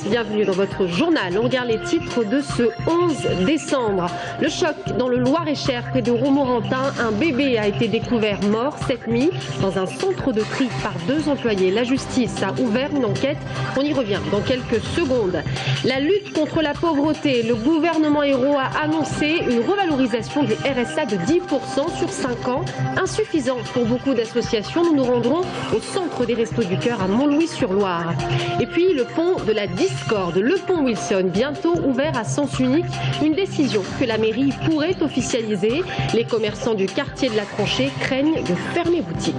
tous, bienvenue dans votre journal. On regarde les titres de ce 11 décembre. Le choc dans le Loir-et-Cher, près de Romorantin. Un bébé a été découvert mort cette nuit dans un centre de tri par 2 employés. La justice a ouvert une enquête. On y revient dans quelques secondes. La lutte contre la pauvreté. Le gouvernement Ayrault a annoncé une revalorisation du RSA de 10% sur 5 ans. Insuffisant pour beaucoup d'associations. Nous nous rendrons au centre des Restos du Cœur à Montlouis-sur-Loire. Et puis le pont de la discorde, le pont Wilson, bientôt ouvert à sens unique. Une décision que la mairie pourrait officialiser. Les commerçants du quartier de la Tranchée craignent de fermer boutique.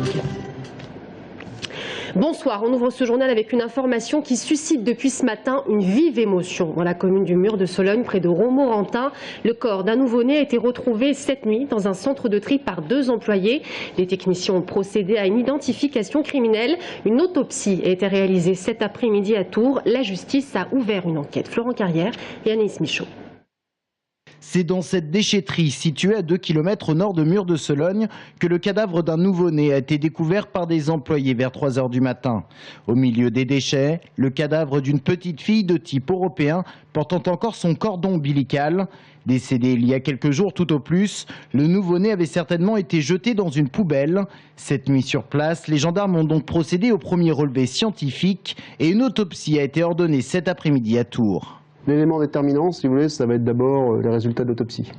Bonsoir, on ouvre ce journal avec une information qui suscite depuis ce matin une vive émotion. Dans la commune du Mur de Sologne, près de Romorantin, le corps d'un nouveau-né a été retrouvé cette nuit dans un centre de tri par 2 employés. Les techniciens ont procédé à une identification criminelle. Une autopsie a été réalisée cet après-midi à Tours. La justice a ouvert une enquête. Florent Carrière et Anaïs Michaud. C'est dans cette déchetterie située à 2 km au nord de Mur de Sologne que le cadavre d'un nouveau-né a été découvert par des employés vers 3 h du matin. Au milieu des déchets, le cadavre d'une petite fille de type européen portant encore son cordon ombilical. Décédé il y a quelques jours tout au plus, le nouveau-né avait certainement été jeté dans une poubelle. Cette nuit sur place, les gendarmes ont donc procédé au premier relevé scientifique et une autopsie a été ordonnée cet après-midi à Tours. L'élément déterminant, si vous voulez, ça va être d'abord les résultats de l'autopsie.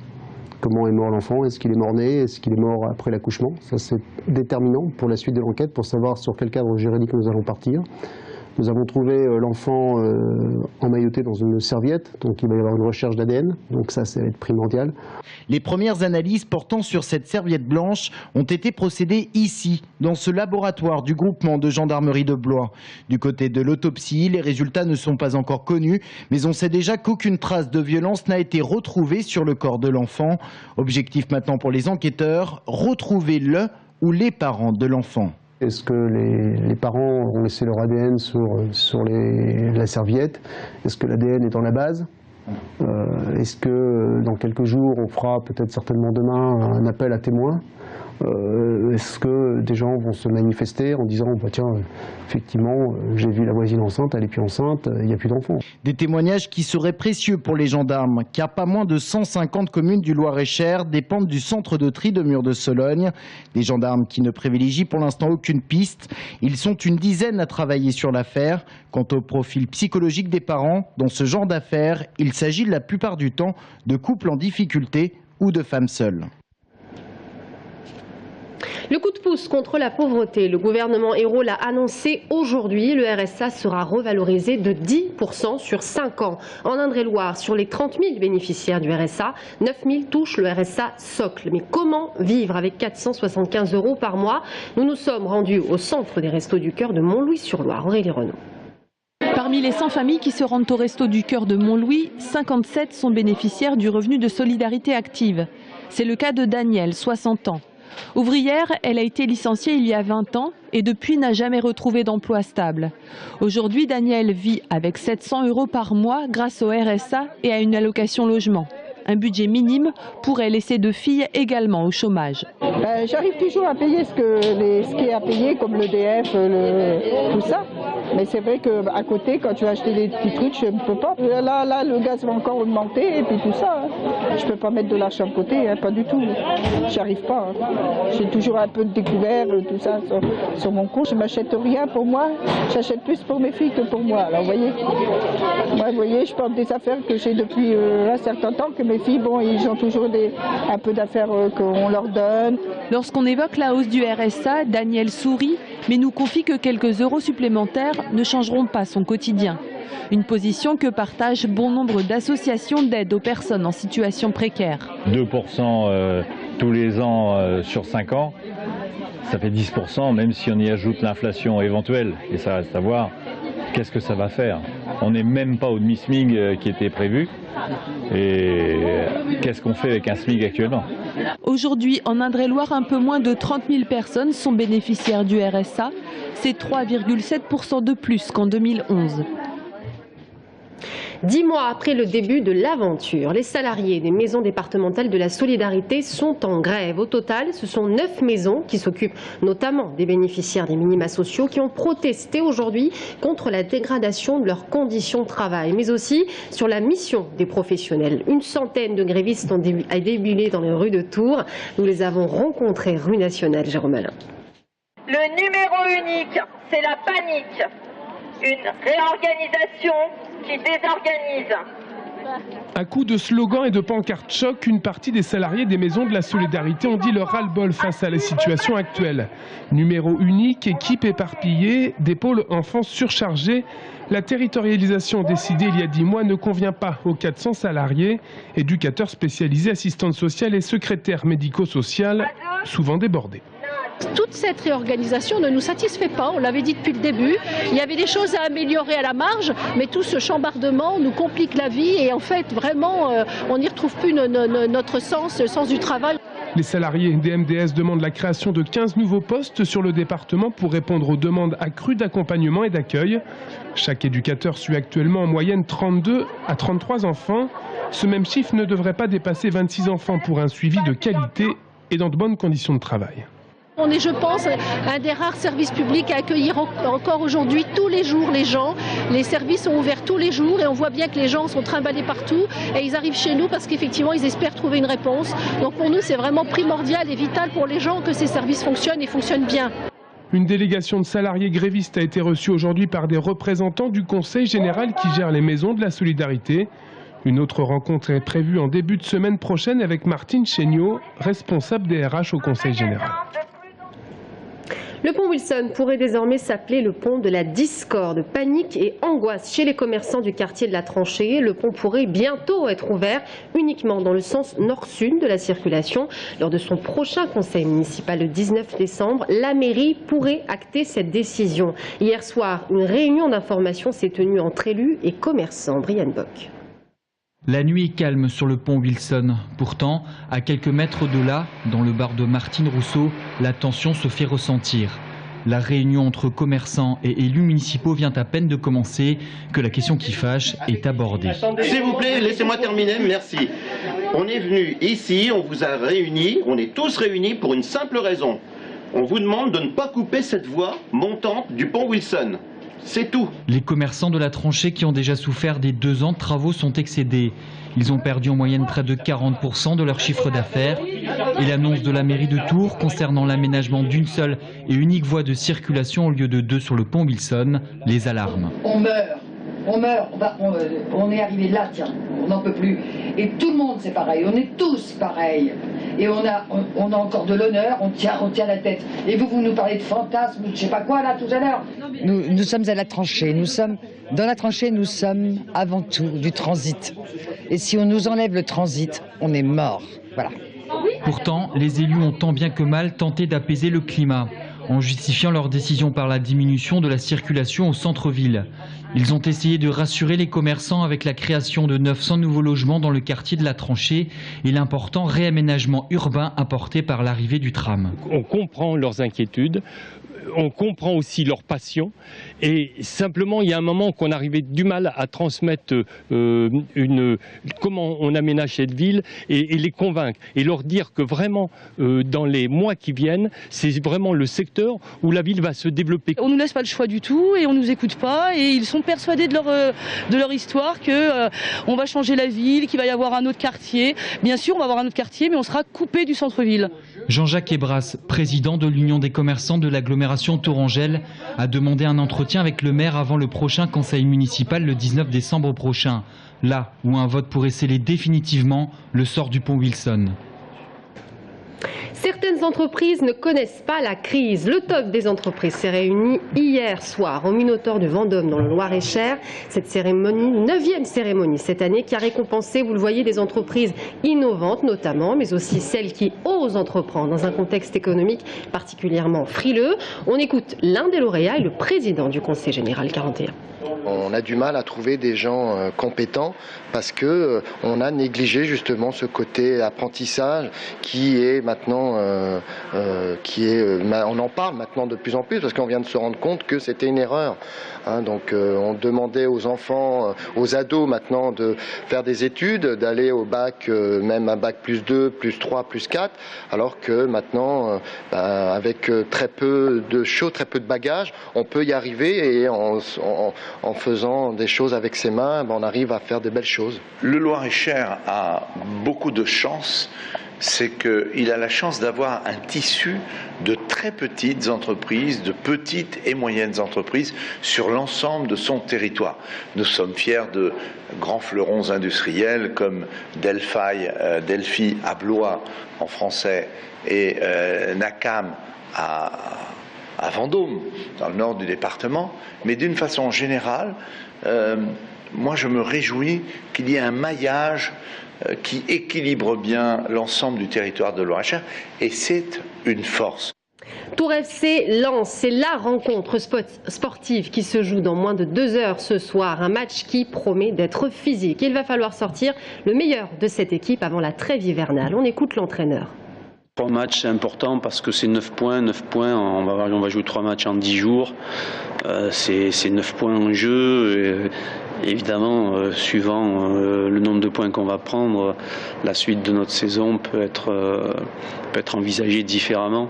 Comment est mort l'enfant? Est-ce qu'il est mort-né? Est-ce qu'il est mort après l'accouchement? Ça, c'est déterminant pour la suite de l'enquête, pour savoir sur quel cadre juridique nous allons partir. Nous avons trouvé l'enfant emmailloté dans une serviette, donc il va y avoir une recherche d'ADN, donc ça va être primordial. Les premières analyses portant sur cette serviette blanche ont été procédées ici, dans ce laboratoire du groupement de gendarmerie de Blois. Du côté de l'autopsie, les résultats ne sont pas encore connus, mais on sait déjà qu'aucune trace de violence n'a été retrouvée sur le corps de l'enfant. Objectif maintenant pour les enquêteurs, retrouver le ou les parents de l'enfant. Est-ce que les parents ont laissé leur ADN sur la serviette? Est-ce que l'ADN est dans la base? Est-ce que dans quelques jours, on fera peut-être certainement demain un appel à témoins? Est-ce que des gens vont se manifester en disant bah tiens, effectivement, j'ai vu la voisine enceinte, elle est plus enceinte, il n'y a plus d'enfants. Des témoignages qui seraient précieux pour les gendarmes, car pas moins de 150 communes du Loir-et-Cher dépendent du centre de tri de Mur de Sologne. Des gendarmes qui ne privilégient pour l'instant aucune piste. Ils sont une dizaine à travailler sur l'affaire. Quant au profil psychologique des parents, dans ce genre d'affaires, il s'agit la plupart du temps de couples en difficulté ou de femmes seules. Le coup de pouce contre la pauvreté, le gouvernement Ayrault l'a annoncé aujourd'hui. Le RSA sera revalorisé de 10% sur 5 ans. En Indre-et-Loire, sur les 30 000 bénéficiaires du RSA, 9 000 touchent le RSA socle. Mais comment vivre avec 475 € par mois? Nous nous sommes rendus au centre des Restos du Cœur de Montlouis-sur-Loire. Aurélie Renaud. Parmi les 100 familles qui se rendent au Resto du Cœur de Montlouis, 57 sont bénéficiaires du revenu de solidarité active. C'est le cas de Danielle, 60 ans. Ouvrière, elle a été licenciée il y a 20 ans et depuis n'a jamais retrouvé d'emploi stable. Aujourd'hui, Danielle vit avec 700 € par mois grâce au RSA et à une allocation logement. Un budget minime pourrait laisser 2 filles également au chômage. J'arrive toujours à payer ce qui est à payer, comme l'EDF, tout ça. Mais c'est vrai qu'à côté, quand tu vas acheter des petits trucs, je ne peux pas. Là, le gaz va encore augmenter et puis tout ça. Je ne peux pas mettre de l'argent de côté, pas du tout. J'y arrive pas. J'ai toujours un peu de découvert, tout ça sur mon compte. Je ne m'achète rien pour moi. J'achète plus pour mes filles que pour moi. Alors, vous voyez, moi, vous voyez, je porte des affaires que j'ai depuis un certain temps, que mes filles, bon, ils ont toujours un peu d'affaires qu'on leur donne. Lorsqu'on évoque la hausse du RSA, Danielle sourit, mais nous confie que quelques euros supplémentaires ne changeront pas son quotidien. Une position que partagent bon nombre d'associations d'aide aux personnes en situation précaire. 2% tous les ans sur 5 ans, ça fait 10%, même si on y ajoute l'inflation éventuelle. Et ça reste à voir qu'est-ce que ça va faire. On n'est même pas au demi-SMIC qui était prévu. Et qu'est-ce qu'on fait avec un SMIC actuellement? Aujourd'hui, en Indre-et-Loire, un peu moins de 30 000 personnes sont bénéficiaires du RSA. C'est 3,7% de plus qu'en 2011. 10 mois après le début de l'aventure, les salariés des maisons départementales de la solidarité sont en grève. Au total, ce sont 9 maisons qui s'occupent notamment des bénéficiaires des minima sociaux qui ont protesté aujourd'hui contre la dégradation de leurs conditions de travail, mais aussi sur la mission des professionnels. Une centaine de grévistes ont déambulé dans les rues de Tours. Nous les avons rencontrés rue Nationale. Jérôme Alain. Le numéro unique, c'est la panique. Une réorganisation qui désorganise. À coups de slogans et de pancartes choc, une partie des salariés des maisons de la solidarité ont dit leur ras-le-bol face à la situation actuelle. Numéro unique, équipe éparpillée, des pôles enfants surchargés. La territorialisation décidée il y a 10 mois ne convient pas aux 400 salariés, éducateurs spécialisés, assistantes sociales et secrétaires médico-sociales, souvent débordés. Toute cette réorganisation ne nous satisfait pas, on l'avait dit depuis le début. Il y avait des choses à améliorer à la marge, mais tout ce chambardement nous complique la vie et en fait vraiment on n'y retrouve plus notre sens, le sens du travail. Les salariés des MDS demandent la création de 15 nouveaux postes sur le département pour répondre aux demandes accrues d'accompagnement et d'accueil. Chaque éducateur suit actuellement en moyenne 32 à 33 enfants. Ce même chiffre ne devrait pas dépasser 26 enfants pour un suivi de qualité et dans de bonnes conditions de travail. On est, je pense, un des rares services publics à accueillir encore aujourd'hui tous les jours les gens. Les services sont ouverts tous les jours et on voit bien que les gens sont trimballés partout et ils arrivent chez nous parce qu'effectivement ils espèrent trouver une réponse. Donc pour nous c'est vraiment primordial et vital pour les gens que ces services fonctionnent et fonctionnent bien. Une délégation de salariés grévistes a été reçue aujourd'hui par des représentants du Conseil général qui gère les maisons de la solidarité. Une autre rencontre est prévue en début de semaine prochaine avec Martine Chéniaud, responsable des RH au Conseil général. Le pont Wilson pourrait désormais s'appeler le pont de la discorde. Panique et angoisse chez les commerçants du quartier de la Tranchée. Le pont pourrait bientôt être ouvert uniquement dans le sens nord-sud de la circulation. Lors de son prochain conseil municipal le 19 décembre, la mairie pourrait acter cette décision. Hier soir, une réunion d'information s'est tenue entre élus et commerçants. Brian Bock. La nuit est calme sur le pont Wilson. Pourtant, à quelques mètres de là, dans le bar de Martine Rousseau, la tension se fait ressentir. La réunion entre commerçants et élus municipaux vient à peine de commencer que la question qui fâche est abordée. S'il vous plaît, laissez-moi terminer, merci. On est venu ici, on vous a réunis, on est tous réunis pour une simple raison. On vous demande de ne pas couper cette voie montante du pont Wilson. C'est tout. Les commerçants de la Tranchée qui ont déjà souffert des 2 ans de travaux sont excédés. Ils ont perdu en moyenne près de 40% de leur chiffre d'affaires. Et l'annonce de la mairie de Tours concernant l'aménagement d'une seule et unique voie de circulation au lieu de 2 sur le pont Wilson les alarme. On meurt, on est arrivé là, tiens, on n'en peut plus. Et tout le monde c'est pareil, on est tous pareils. Et on a encore de l'honneur, on tient la tête. Et vous nous parlez de fantasmes, je ne sais pas quoi là tout à l'heure. Nous sommes à la Tranchée, dans la Tranchée nous sommes avant tout du transit. Et si on nous enlève le transit, on est mort. Voilà. Pourtant, les élus ont tant bien que mal tenté d'apaiser le climat, en justifiant leur décision par la diminution de la circulation au centre-ville. Ils ont essayé de rassurer les commerçants avec la création de 900 nouveaux logements dans le quartier de la Tranchée et l'important réaménagement urbain apporté par l'arrivée du tram. On comprend leurs inquiétudes. On comprend aussi leur passion et simplement il y a un moment qu'on arrivait du mal à transmettre comment on aménage cette ville et les convaincre et leur dire que vraiment dans les mois qui viennent c'est vraiment le secteur où la ville va se développer. On ne nous laisse pas le choix du tout et on ne nous écoute pas et ils sont persuadés de leur histoire que on va changer la ville, qu'il va y avoir un autre quartier. Bien sûr on va avoir un autre quartier mais on sera coupé du centre-ville. Jean-Jacques Ebras, président de l'Union des commerçants de l'agglomération Tourangelle, a demandé un entretien avec le maire avant le prochain conseil municipal le 19 décembre prochain, là où un vote pourrait sceller définitivement le sort du pont Wilson. Certaines entreprises ne connaissent pas la crise. Le top des entreprises s'est réuni hier soir au Minotaure de Vendôme dans le Loir-et-Cher. Cette cérémonie, 9e cérémonie cette année, qui a récompensé, vous le voyez, des entreprises innovantes notamment, mais aussi celles qui osent entreprendre dans un contexte économique particulièrement frileux. On écoute l'un des lauréats et le président du Conseil général 41. On a du mal à trouver des gens compétents parce que on a négligé justement ce côté apprentissage qui est maintenant, on en parle maintenant de plus en plus parce qu'on vient de se rendre compte que c'était une erreur. Donc on demandait aux enfants, aux ados maintenant de faire des études, d'aller au bac, même un bac +2, +3, +4, alors que maintenant, avec très peu de choses, très peu de bagages, on peut y arriver et en faisant des choses avec ses mains, on arrive à faire de belles choses. Le Loir-et-Cher a beaucoup de chance. C'est qu'il a la chance d'avoir un tissu de très petites entreprises, de petites et moyennes entreprises sur l'ensemble de son territoire. Nous sommes fiers de grands fleurons industriels comme Delphi à Blois en français et Nakam à Vendôme, dans le nord du département. Mais d'une façon générale, moi je me réjouis qu'il y ait un maillage qui équilibre bien l'ensemble du territoire de Loir-et-Cher, et c'est une force. Tours FC Lens, c'est la rencontre sportive qui se joue dans moins de 2 heures ce soir. Un match qui promet d'être physique. Il va falloir sortir le meilleur de cette équipe avant la trêve hivernale. On écoute l'entraîneur. 3 matchs, c'est important parce que c'est 9 points. 9 points, on va jouer 3 matchs en 10 jours. C'est 9 points en jeu. Et évidemment, suivant le nombre de points qu'on va prendre, la suite de notre saison peut être envisagée différemment.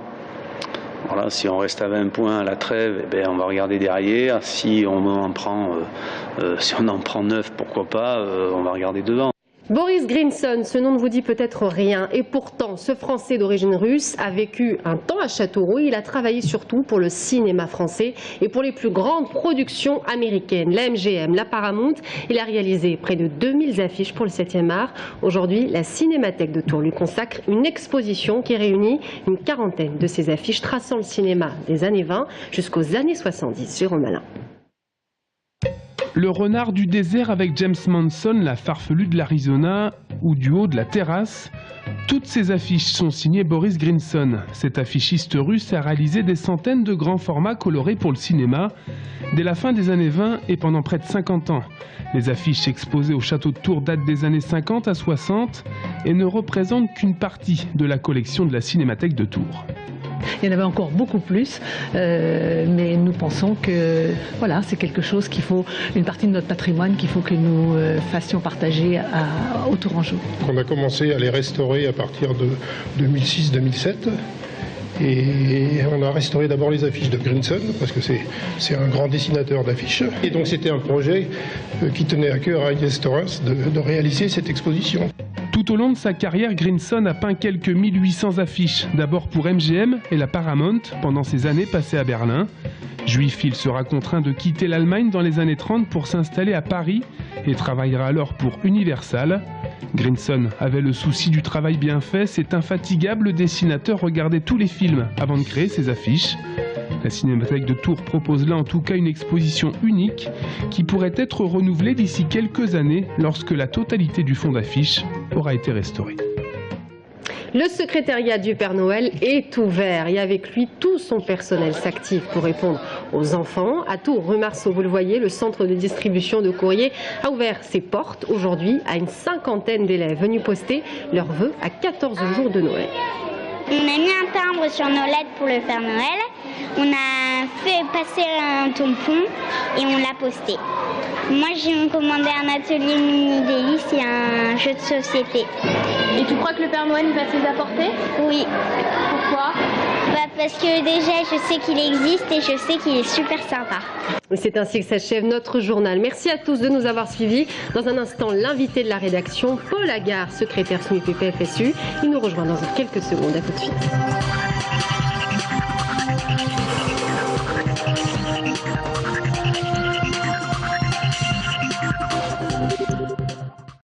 Voilà, si on reste à 20 points à la trêve, on va regarder derrière. Si on en prend 9, pourquoi pas, on va regarder devant. Boris Grinson, ce nom ne vous dit peut-être rien, et pourtant ce Français d'origine russe a vécu un temps à Châteauroux. Il a travaillé surtout pour le cinéma français et pour les plus grandes productions américaines, la MGM, la Paramount. Il a réalisé près de 2000 affiches pour le 7e art. Aujourd'hui, la Cinémathèque de Tours lui consacre une exposition qui réunit une quarantaine de ses affiches traçant le cinéma des années 20 jusqu'aux années 70. Jérôme Alain. Le renard du désert avec James Manson, la farfelue de l'Arizona ou du haut de la terrasse. Toutes ces affiches sont signées Boris Grinson. Cet affichiste russe a réalisé des centaines de grands formats colorés pour le cinéma dès la fin des années 20 et pendant près de 50 ans. Les affiches exposées au château de Tours datent des années 50 à 60 et ne représentent qu'une partie de la collection de la Cinémathèque de Tours. Il y en avait encore beaucoup plus, mais nous pensons que voilà, c'est quelque chose qu'il faut, une partie de notre patrimoine qu'il faut que nous fassions partager aux Tourangeaux. On a commencé à les restaurer à partir de 2006-2007. Et on a restauré d'abord les affiches de Grinson, parce que c'est un grand dessinateur d'affiches. Et donc c'était un projet qui tenait à cœur à Agnès Torres de réaliser cette exposition. Tout au long de sa carrière, Grinson a peint quelques 1800 affiches, d'abord pour MGM et la Paramount pendant ses années passées à Berlin. Juif, il sera contraint de quitter l'Allemagne dans les années 30 pour s'installer à Paris et travaillera alors pour Universal. Grinson avait le souci du travail bien fait, cet infatigable dessinateur regardait tous les films avant de créer ses affiches. La Cinémathèque de Tours propose là en tout cas une exposition unique qui pourrait être renouvelée d'ici quelques années lorsque la totalité du fond d'affiches aura été restaurée. Le secrétariat du Père Noël est ouvert et avec lui tout son personnel s'active pour répondre aux enfants. À Tours, rue Marceau, vous le voyez, le centre de distribution de courrier a ouvert ses portes aujourd'hui à une 50aine d'élèves venus poster leurs vœux à 14 jours de Noël. On a mis un timbre sur nos lettres pour le Père Noël, on a fait passer un tampon et on l'a posté. Moi j'ai commandé un atelier mini délice et un jeu de société. Et tu crois que le Père Noël va te les apporter? Oui. Pourquoi? Parce que déjà je sais qu'il existe et je sais qu'il est super sympa. C'est ainsi que s'achève notre journal. Merci à tous de nous avoir suivis. Dans un instant, l'invité de la rédaction, Paul Agard, secrétaire SMUPP FSU. Il nous rejoint dans quelques secondes. À tout de suite.